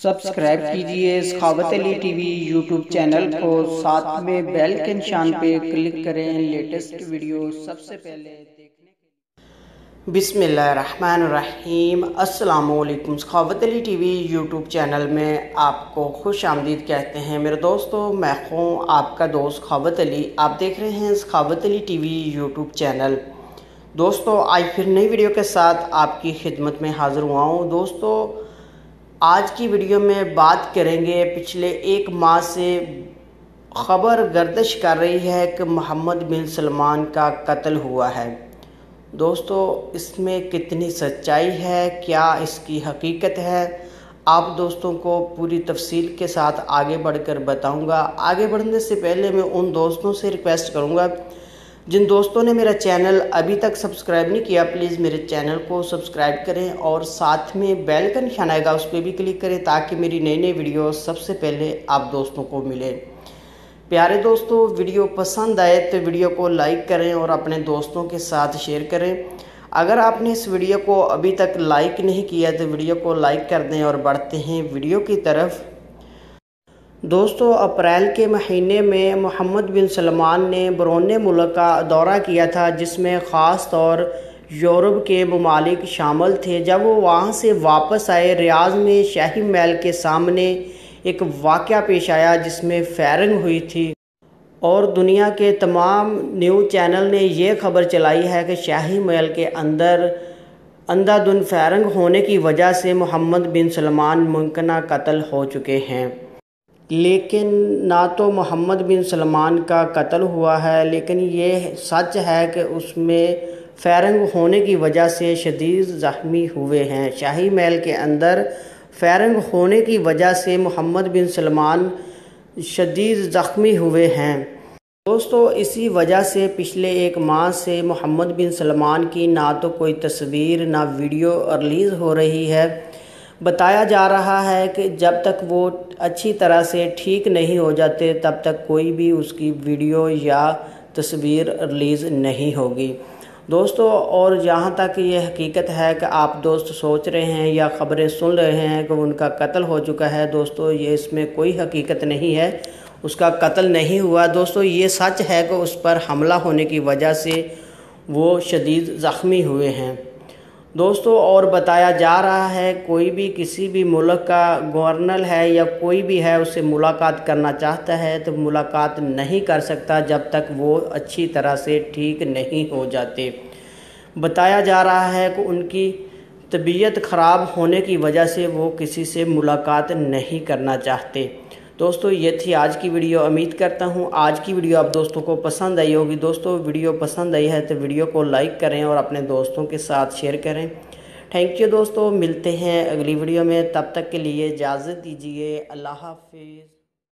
Subscribe کیجئے سخاوت علی T V YouTube channel کو، ساتھ میں بیل کے نشان پہ کلک کریں لیٹسٹ ویڈیو سب سے پہلے دیکھنے کے لیے۔ بسم اللہ الرحمن الرحیم۔ السلام علیکم۔ سخاوت علی ٹی وی یوٹیوب چینل میں آپ کو خوش آمدید کہتے ہیں میرے دوستو، میں ہوں آپ کا دوست سخاوت علی۔ آپ دیکھ رہے ہیں سخاوت علی ٹی وی یوٹیوب چینل۔ دوستو آج پھر نئی ویڈیو کے ساتھ آپ کی خدمت میں حاضر ہوا ہوں۔ دوستو آج کی ویڈیو میں بات کریں گے، پچھلے ایک ماہ سے خبر گردش کر رہی ہے کہ محمد بن سلمان کا قتل ہوا ہے۔ دوستو اس میں کتنی سچائی ہے، کیا اس کی حقیقت ہے، آپ دوستوں کو پوری تفصیل کے ساتھ آگے بڑھ کر بتاؤں گا۔ آگے بڑھنے سے پہلے میں ان دوستوں سے ریکویسٹ کروں گا جن دوستوں نے میرا چینل ابھی تک سبسکرائب نہیں کیا، پلیز میرے چینل کو سبسکرائب کریں اور ساتھ میں بیل کا نشان آئے گا اس پہ بھی کلک کریں تاکہ میری نئی ویڈیو سب سے پہلے آپ دوستوں کو ملے۔ پیارے دوستو ویڈیو پسند آئے تو ویڈیو کو لائک کریں اور اپنے دوستوں کے ساتھ شیئر کریں۔ اگر آپ نے اس ویڈیو کو ابھی تک لائک نہیں کیا تو ویڈیو کو لائک کر دیں اور بڑھتے ہیں ویڈیو کی طرف۔ دوستو اپریل کے مہینے میں محمد بن سلمان نے بیرون ملک کا دورہ کیا تھا، جس میں خاص طور یورپ کے ممالک شامل تھے۔ جب وہ وہاں سے واپس آئے، ریاض میں شاہی محل کے سامنے ایک واقعہ پیش آیا جس میں فائرنگ ہوئی تھی اور دنیا کے تمام نیوز چینل نے یہ خبر چلائی ہے کہ شاہی محل کے اندر اندھا دھند فائرنگ ہونے کی وجہ سے محمد بن سلمان ممکنہ قتل ہو چکے ہیں۔ لیکن نہ تو محمد بن سلمان کا قتل ہوا ہے، لیکن یہ سچ ہے کہ اس میں فائرنگ ہونے کی وجہ سے شدید زخمی ہوئے ہیں۔ شاہی محل کے اندر فائرنگ ہونے کی وجہ سے محمد بن سلمان شدید زخمی ہوئے ہیں۔ دوستو اسی وجہ سے پچھلے ایک ماہ سے محمد بن سلمان کی نہ تو کوئی تصویر نہ ویڈیو ریلیز ہو رہی ہے۔ بتایا جا رہا ہے کہ جب تک وہ اچھی طرح سے ٹھیک نہیں ہو جاتے تب تک کوئی بھی اس کی ویڈیو یا تصویر ریلیز نہیں ہوگی۔ دوستو اور جہاں تک یہ حقیقت ہے کہ آپ دوست سوچ رہے ہیں یا خبریں سن رہے ہیں کہ ان کا قتل ہو چکا ہے، دوستو یہ اس میں کوئی حقیقت نہیں ہے، اس کا قتل نہیں ہوا۔ دوستو یہ سچ ہے کہ اس پر حملہ ہونے کی وجہ سے وہ شدید زخمی ہوئے ہیں۔ دوستو اور بتایا جا رہا ہے کوئی بھی کسی بھی ملک کا گورنر ہے یا کوئی بھی ہے اس سے ملاقات کرنا چاہتا ہے تو ملاقات نہیں کر سکتا جب تک وہ اچھی طرح سے ٹھیک نہیں ہو جاتے۔ بتایا جا رہا ہے کہ ان کی طبیعت خراب ہونے کی وجہ سے وہ کسی سے ملاقات نہیں کرنا چاہتے۔ دوستو یہ تھی آج کی ویڈیو، امید کرتا ہوں آج کی ویڈیو آپ دوستوں کو پسند آئی ہوگی۔ دوستو ویڈیو پسند آئی ہے تو ویڈیو کو لائک کریں اور اپنے دوستوں کے ساتھ شیئر کریں۔ تھینک یو دوستو، ملتے ہیں اگلی ویڈیو میں، تب تک کے لیے اجازت دیجیے، اللہ حافظ۔